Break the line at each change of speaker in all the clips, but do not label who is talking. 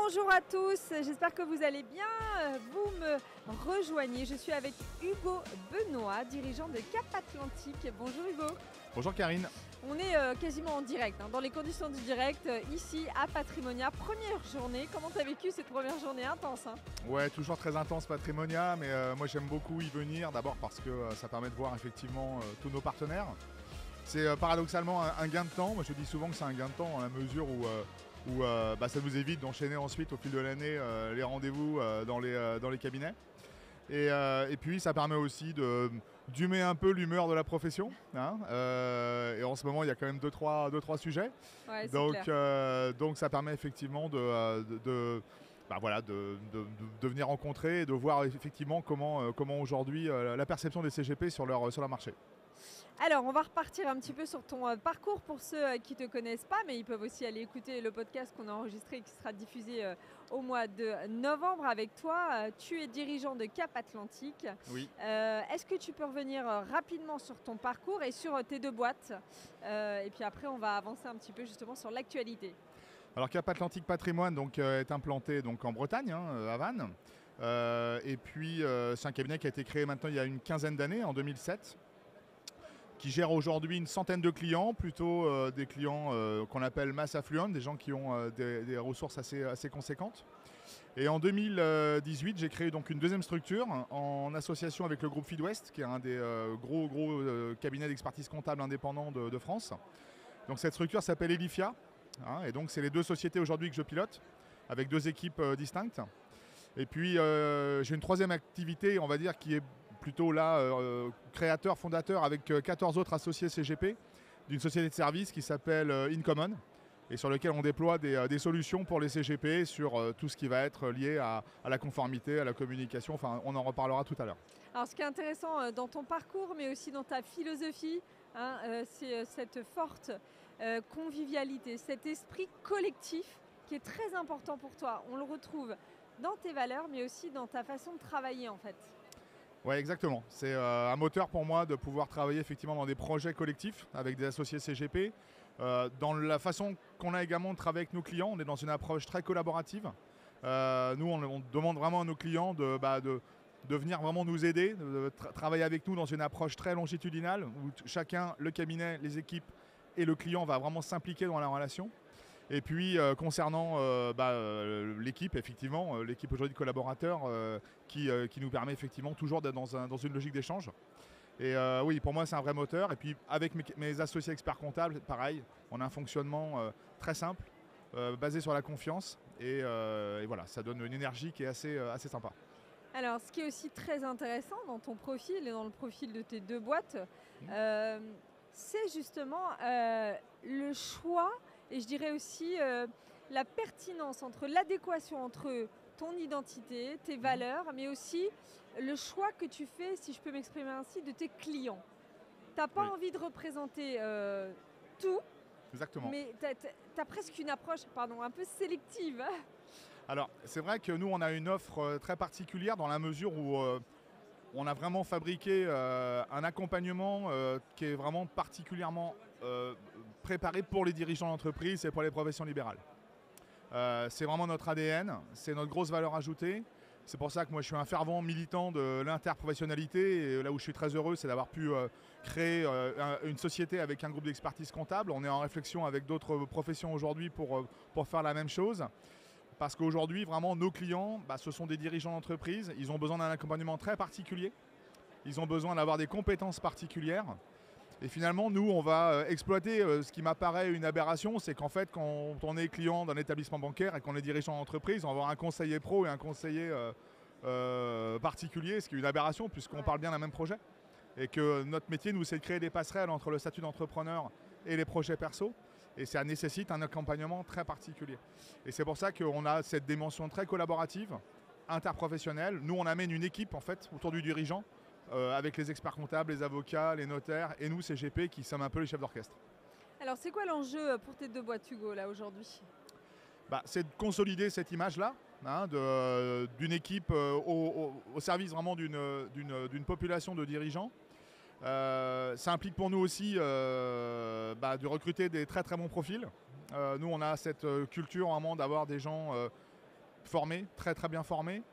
Bonjour à tous, j'espère que vous allez bien. Vous me rejoignez, je suis avec Hugo Benoît, dirigeant de Cap Atlantique. Bonjour Hugo.
Bonjour Karine.
On est quasiment en direct, dans les conditions du direct, ici à Patrimonia. Première journée, comment tu as vécu cette première journée intense
Ouais, toujours très intense Patrimonia, mais moi j'aime beaucoup y venir, d'abord parce que ça permet de voir effectivement tous nos partenaires. C'est paradoxalement un gain de temps. Moi je dis souvent que c'est un gain de temps dans la mesure où ça nous évite d'enchaîner ensuite au fil de l'année les rendez-vous dans les cabinets. Et puis ça permet aussi d'humer un peu l'humeur de la profession. Et en ce moment il y a quand même deux, trois sujets.
Ouais,
donc ça permet effectivement de venir rencontrer et de voir effectivement comment aujourd'hui la perception des CGP sur leur marché.
Alors, on va repartir un petit peu sur ton parcours pour ceux qui ne te connaissent pas, mais ils peuvent aussi aller écouter le podcast qu'on a enregistré et qui sera diffusé au mois de novembre avec toi. Tu es dirigeant de Cap Atlantique.
Oui.
Est-ce que tu peux revenir rapidement sur ton parcours et sur tes deux boîtes et puis après, on va avancer un petit peu justement sur l'actualité.
Alors, Cap Atlantique Patrimoine est implanté en Bretagne, à Vannes. Et puis, c'est un cabinet qui a été créé maintenant il y a une quinzaine d'années, en 2007. Qui gère aujourd'hui une centaine de clients, plutôt des clients qu'on appelle mass affluent, des gens qui ont des ressources assez conséquentes. Et en 2018, j'ai créé donc une deuxième structure en association avec le groupe Feedwest, qui est un des gros cabinets d'expertise comptable indépendants de France. Donc cette structure s'appelle Elifia, et donc c'est les deux sociétés aujourd'hui que je pilote, avec deux équipes distinctes. Et puis j'ai une troisième activité, on va dire, qui est plutôt là, créateur, fondateur avec 14 autres associés CGP d'une société de services qui s'appelle InCommon et sur lequel on déploie des solutions pour les CGP sur tout ce qui va être lié à la conformité, à la communication. Enfin, on en reparlera tout à l'heure.
Alors, ce qui est intéressant dans ton parcours, mais aussi dans ta philosophie, c'est cette forte convivialité, cet esprit collectif qui est très important pour toi. On le retrouve dans tes valeurs, mais aussi dans ta façon de travailler en fait.
Oui, exactement. C'est un moteur pour moi de pouvoir travailler effectivement dans des projets collectifs avec des associés CGP. Dans la façon qu'on a également de travailler avec nos clients, on est dans une approche très collaborative. Nous, on demande vraiment à nos clients de venir vraiment nous aider, de travailler avec nous dans une approche très longitudinale où chacun, le cabinet, les équipes et le client va vraiment s'impliquer dans la relation. Et puis concernant l'équipe, effectivement, l'équipe aujourd'hui de collaborateurs qui nous permet effectivement toujours d'être dans une logique d'échange. Et oui, pour moi c'est un vrai moteur. Et puis avec mes associés experts comptables, pareil, on a un fonctionnement très simple, basé sur la confiance. Et voilà, ça donne une énergie qui est assez sympa.
Alors, ce qui est aussi très intéressant dans ton profil et dans le profil de tes deux boîtes, c'est justement le choix et je dirais aussi la pertinence entre l'adéquation entre ton identité, tes valeurs, mais aussi le choix que tu fais, si je peux m'exprimer ainsi, de tes clients. Tu n'as pas envie de représenter tout.
Exactement.
Mais tu as presque une approche un peu sélective.
Alors, c'est vrai que nous, on a une offre très particulière dans la mesure où on a vraiment fabriqué un accompagnement qui est vraiment particulièrement préparé pour les dirigeants d'entreprise et pour les professions libérales. C'est vraiment notre ADN, c'est notre grosse valeur ajoutée. C'est pour ça que moi je suis un fervent militant de l'interprofessionnalité et là où je suis très heureux c'est d'avoir pu créer une société avec un groupe d'expertise comptable. On est en réflexion avec d'autres professions aujourd'hui pour faire la même chose. Parce qu'aujourd'hui, vraiment, nos clients, ce sont des dirigeants d'entreprise. Ils ont besoin d'un accompagnement très particulier. Ils ont besoin d'avoir des compétences particulières. Et finalement, nous, on va exploiter ce qui m'apparaît une aberration. C'est qu'en fait, quand on est client d'un établissement bancaire et qu'on est dirigeant d'entreprise, on va avoir un conseiller pro et un conseiller particulier, ce qui est une aberration puisqu'on parle bien d'un même projet. Et que notre métier, nous, c'est de créer des passerelles entre le statut d'entrepreneur et les projets perso. Et ça nécessite un accompagnement très particulier. Et c'est pour ça qu'on a cette dimension très collaborative, interprofessionnelle. Nous, on amène une équipe en fait autour du dirigeant, avec les experts comptables, les avocats, les notaires, et nous, CGP, qui sommes un peu les chefs d'orchestre.
Alors, c'est quoi l'enjeu pour tes deux boîtes, Hugo, là, aujourd'hui ?
C'est de consolider cette image-là, d'une équipe au service vraiment d'une population de dirigeants. Ça implique pour nous aussi de recruter des très très bons profils. Nous on a cette culture vraiment d'avoir des gens formés, très très bien formés,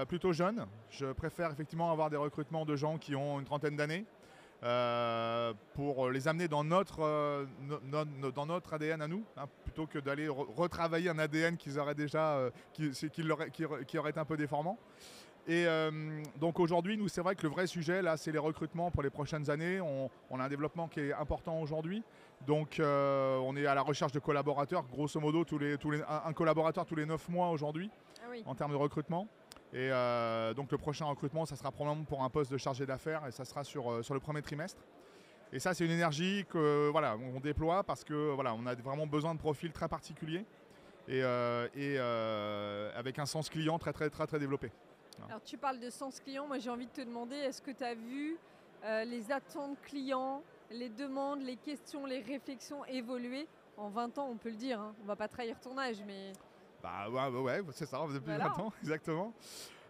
plutôt jeunes. Je préfère effectivement avoir des recrutements de gens qui ont une trentaine d'années pour les amener dans notre ADN à nous, hein, plutôt que d'aller retravailler un ADN qu'ils auraient déjà, qui aurait été un peu déformant. Et donc aujourd'hui, nous, c'est vrai que le vrai sujet, là, c'est les recrutements pour les prochaines années. On a un développement qui est important aujourd'hui. Donc on est à la recherche de collaborateurs, grosso modo, un collaborateur tous les 9 mois aujourd'hui, en termes de recrutement. Et donc le prochain recrutement, ça sera probablement pour un poste de chargé d'affaires et ça sera sur le premier trimestre. Et ça, c'est une énergie que on déploie parce que on a vraiment besoin de profils très particuliers et avec un sens client très très très très développé.
Alors tu parles de sens client, moi j'ai envie de te demander, est-ce que tu as vu les attentes clients, les demandes, les questions, les réflexions évoluer en 20 ans, on peut le dire, hein. On ne va pas trahir ton âge, mais...
Bah ouais, c'est ça, depuis 20 ans, exactement.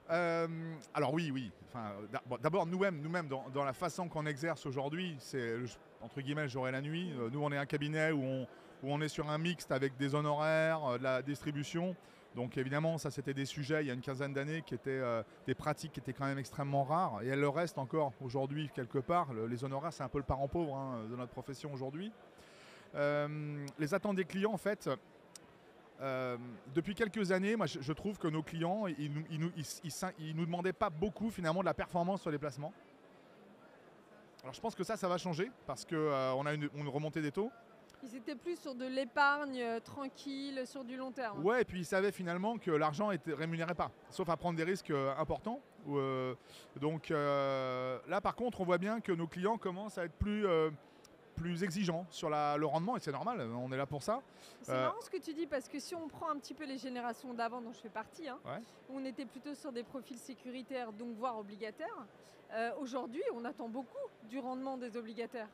Alors oui. Enfin, d'abord, nous-mêmes dans la façon qu'on exerce aujourd'hui, c'est entre guillemets le jour et la nuit. Nous, on est un cabinet où on est sur un mixte avec des honoraires, de la distribution. Donc évidemment, ça c'était des sujets il y a une quinzaine d'années qui étaient des pratiques qui étaient quand même extrêmement rares. Et elles le restent encore aujourd'hui quelque part. Les honoraires, c'est un peu le parent pauvre de notre profession aujourd'hui. Les attentes des clients, en fait... depuis quelques années, moi, je trouve que nos clients, ils nous demandaient pas beaucoup finalement de la performance sur les placements. Alors je pense que ça va changer parce qu'on a une remontée des taux.
Ils étaient plus sur de l'épargne tranquille, sur du long terme.
Ouais, et puis ils savaient finalement que l'argent ne rémunérait pas, sauf à prendre des risques importants. Donc là par contre, on voit bien que nos clients commencent à être plus exigeants sur le rendement, et c'est normal, on est là pour ça.
C'est marrant ce que tu dis, parce que si on prend un petit peu les générations d'avant dont je fais partie, on était plutôt sur des profils sécuritaires, donc voire obligataires. Aujourd'hui, on attend beaucoup du rendement des obligataires.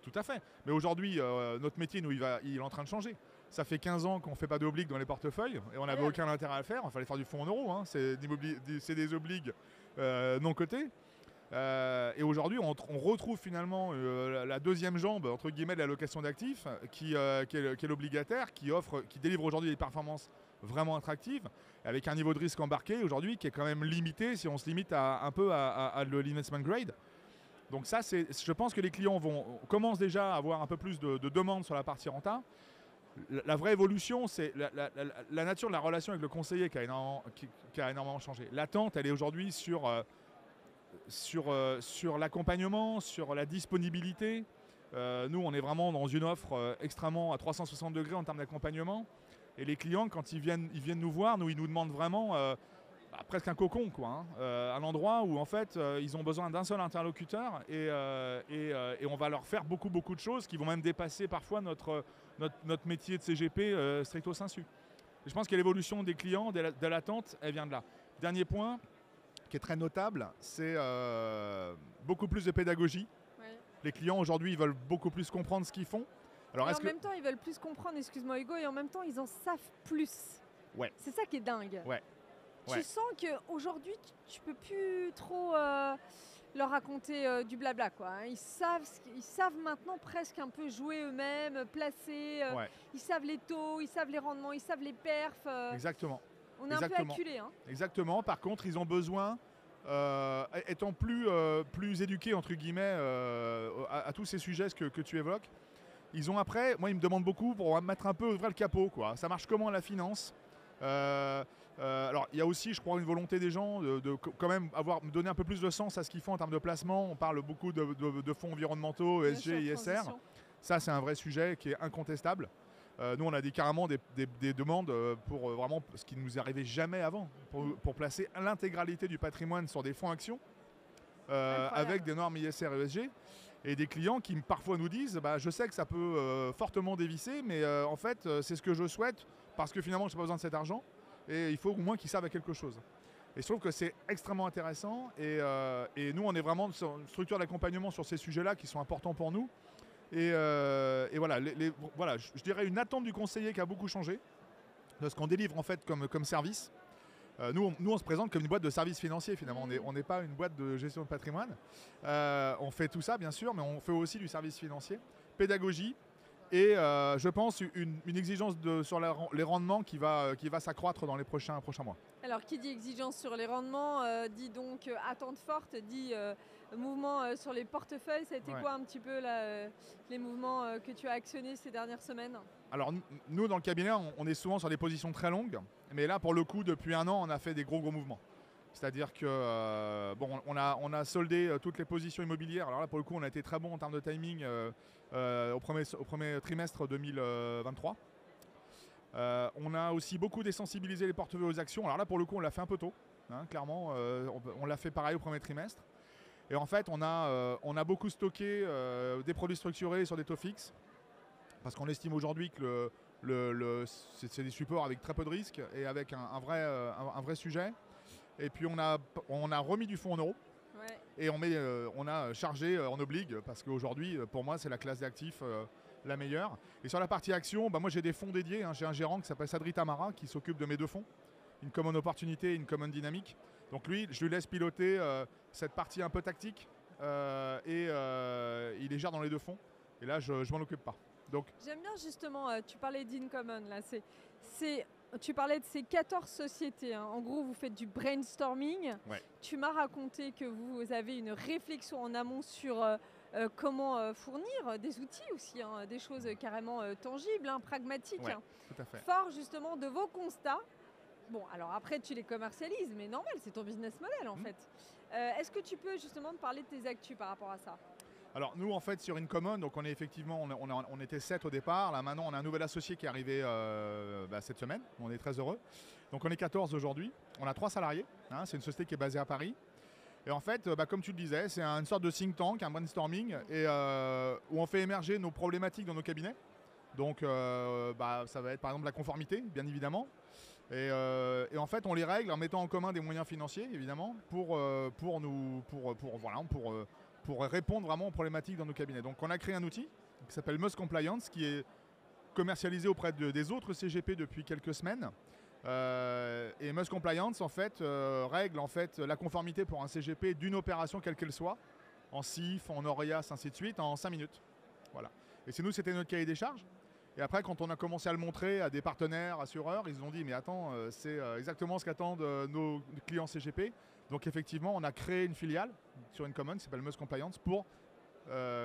Tout à fait. Mais aujourd'hui, notre métier, nous, il est en train de changer. Ça fait 15 ans qu'on ne fait pas d'obliques dans les portefeuilles et on n'avait aucun intérêt à le faire. Il fallait faire du fonds en euros. C'est des obliques non cotés. Et aujourd'hui, on retrouve finalement la deuxième jambe entre guillemets de la location d'actifs qui est l'obligataire, qui délivre aujourd'hui des performances vraiment attractives avec un niveau de risque embarqué aujourd'hui qui est quand même limité si on se limite un peu à l'investment grade. Donc ça, je pense que les clients commencent déjà à avoir un peu plus de demandes sur la partie renta. La vraie évolution, c'est la nature de la relation avec le conseiller qui a énormément changé. L'attente, elle est aujourd'hui sur l'accompagnement, sur la disponibilité. Nous, on est vraiment dans une offre extrêmement à 360 degrés en termes d'accompagnement. Et les clients, quand ils viennent nous voir, ils nous demandent vraiment presque un cocon, quoi, un endroit où en fait ils ont besoin d'un seul interlocuteur et on va leur faire beaucoup de choses qui vont même dépasser parfois notre métier de CGP stricto sensu. Et je pense que l'évolution des clients, de l'attente, elle vient de là. Dernier point qui est très notable, c'est beaucoup plus de pédagogie. Ouais. Les clients aujourd'hui, ils veulent beaucoup plus comprendre ce qu'ils font.
Alors, en même temps, ils veulent plus comprendre, excuse-moi Hugo, et en même temps, ils en savent plus. Ouais. C'est ça qui est dingue.
Ouais.
Tu sens qu'aujourd'hui, tu ne peux plus trop leur raconter du blabla, quoi. Ils savent maintenant presque un peu jouer eux-mêmes, placer. Ils savent les taux, ils savent les rendements, ils savent les perfs.
Exactement.
On est un peu acculé.
Exactement. Par contre, ils ont besoin, étant plus éduqués, entre guillemets, à tous ces sujets que tu évoques, ils ont après, moi, ils me demandent beaucoup pour mettre un peu, ouvrir le capot, quoi. Ça marche comment la finance ? Alors il y a aussi, je crois, une volonté des gens de quand même donner un peu plus de sens à ce qu'ils font en termes de placement. On parle beaucoup de fonds environnementaux, ESG, ISR. Ça, c'est un vrai sujet qui est incontestable. Nous, on a carrément des demandes pour vraiment ce qui ne nous arrivait jamais avant, pour placer l'intégralité du patrimoine sur des fonds actions avec des normes ISR et ESG. Et des clients qui parfois nous disent je sais que ça peut fortement dévisser, mais en fait, c'est ce que je souhaite parce que finalement, je n'ai pas besoin de cet argent. Et il faut au moins qu'ils servent à quelque chose. Et je trouve que c'est extrêmement intéressant. Et nous, on est vraiment sur une structure d'accompagnement sur ces sujets-là qui sont importants pour nous. Et voilà, je dirais une attente du conseiller qui a beaucoup changé de ce qu'on délivre en fait comme service. Nous, on se présente comme une boîte de services financiers finalement. On n'est pas une boîte de gestion de patrimoine. On fait tout ça bien sûr, mais on fait aussi du service financier, pédagogie Et je pense une exigence sur les rendements qui va s'accroître dans les prochains mois.
Alors, qui dit exigence sur les rendements, dit donc attente forte, dit mouvement sur les portefeuilles. Ça a été quoi un petit peu là, les mouvements que tu as actionnés ces dernières semaines?
Alors nous, dans le cabinet, on est souvent sur des positions très longues. Mais là, pour le coup, depuis un an, on a fait des gros mouvements. C'est-à-dire que on a soldé toutes les positions immobilières. Alors là, pour le coup, on a été très bon en termes de timing au premier trimestre 2023. On a aussi beaucoup désensibilisé les portefeuilles aux actions. Alors là, pour le coup, on l'a fait un peu tôt, hein, clairement. On l'a fait pareil au premier trimestre. Et en fait, on a beaucoup stocké des produits structurés sur des taux fixes. Parce qu'on estime aujourd'hui que c'est des supports avec très peu de risques et avec un vrai sujet. Et puis on a remis du fonds en euros.
Ouais.
Et on a chargé en obligue, parce qu'aujourd'hui, pour moi, c'est la classe d'actifs la meilleure. Et sur la partie action, moi j'ai des fonds dédiés. Hein. J'ai un gérant qui s'appelle Sadri Tamara qui s'occupe de mes deux fonds, une common opportunité et une common dynamique. Donc lui, je lui laisse piloter cette partie un peu tactique et il les gère dans les deux fonds. Et là, je m'en occupe pas. Donc,
j'aime bien justement, tu parlais d'Incommon là, tu parlais de ces 14 sociétés. Hein. En gros, vous faites du brainstorming.
Ouais.
Tu m'as raconté que vous avez une réflexion en amont sur comment fournir des outils aussi, hein, des choses carrément tangibles, hein, pragmatiques.
Ouais,
hein.
tout à fait.
Fort justement de vos constats. Bon, alors après, tu les commercialises, mais normal, c'est ton business model en fait. Est-ce que tu peux justement me parler de tes actus par rapport à ça?
Alors nous en fait sur Incommon, donc on est effectivement, on était 7 au départ, là maintenant on a un nouvel associé qui est arrivé cette semaine, on est très heureux. Donc on est 14 aujourd'hui, on a 3 salariés, hein, c'est une société qui est basée à Paris. Et en fait, comme tu le disais, c'est une sorte de think tank, un brainstorming, et, où on fait émerger nos problématiques dans nos cabinets. Donc ça va être par exemple la conformité, bien évidemment. Et en fait, on les règle en mettant en commun des moyens financiers, évidemment, pour répondre vraiment aux problématiques dans nos cabinets. Donc on a créé un outil qui s'appelle Musk Compliance, qui est commercialisé auprès des autres CGP depuis quelques semaines. Et Musk Compliance en fait règle en fait la conformité pour un CGP d'une opération quelle qu'elle soit, en CIF, en ORIAS, ainsi de suite, en 5 minutes. Voilà. Et c'est nous, c'était notre cahier des charges. Et après, quand on a commencé à le montrer à des partenaires assureurs, ils ont dit mais attends, c'est exactement ce qu'attendent nos clients CGP. Donc effectivement, on a créé une filiale sur Incommon qui s'appelle Musk Compliance pour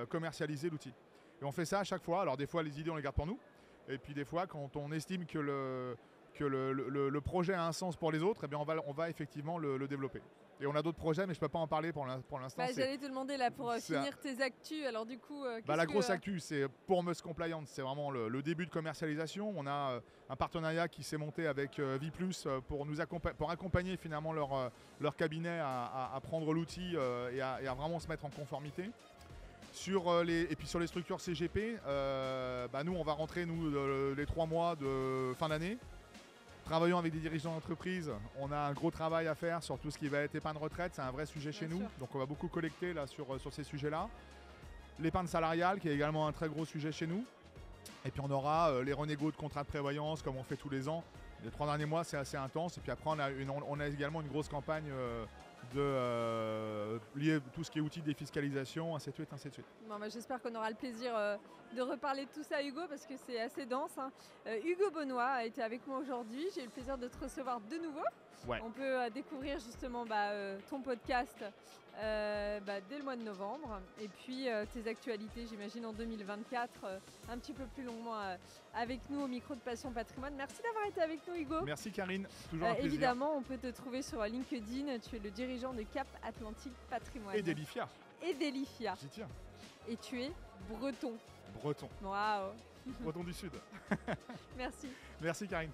commercialiser l'outil. Et on fait ça à chaque fois. Alors des fois, les idées, on les garde pour nous. Et puis des fois, quand on estime que le projet a un sens pour les autres, eh bien on va effectivement le développer. Et on a d'autres projets, mais je ne peux pas en parler pour l'instant.
J'allais te demander là pour finir tes actus. Alors du coup,
la grosse actu, c'est pour Musk Compliance, c'est vraiment le début de commercialisation. On a un partenariat qui s'est monté avec Viplus pour accompagner finalement leur cabinet à prendre l'outil et à vraiment se mettre en conformité. Et puis sur les structures CGP, nous on va rentrer les 3 mois de fin d'année. Travaillons avec des dirigeants d'entreprise, on a un gros travail à faire sur tout ce qui va être épargne retraite, c'est un vrai sujet chez nous, donc on va beaucoup collecter là, sur ces sujets-là. L'épargne salariale qui est également un très gros sujet chez nous. Et puis on aura les renégos de contrats de prévoyance comme on fait tous les ans. Les 3 derniers mois c'est assez intense et puis après on a également une grosse campagne lié à tout ce qui est outils de défiscalisation, ainsi de suite, ainsi de suite.
Bon, j'espère qu'on aura le plaisir de reparler de tout ça, Hugo, parce que c'est assez dense. Hein. Hugo Benoît a été avec moi aujourd'hui. J'ai eu le plaisir de te recevoir de nouveau.
Ouais.
On peut découvrir justement ton podcast dès le mois de novembre. Et puis tes actualités, j'imagine, en 2024, un petit peu plus longuement avec nous au micro de Passion Patrimoine. Merci d'avoir été avec nous, Hugo.
Merci, Karine. Toujours un plaisir.
Évidemment, on peut te trouver sur LinkedIn. Tu es le dirigeant de Cap Atlantique Patrimoine.
Et d'Elifia.
J'y tiens. Et tu es breton.
Breton.
Waouh.
Breton du Sud.
Merci.
Merci, Karine.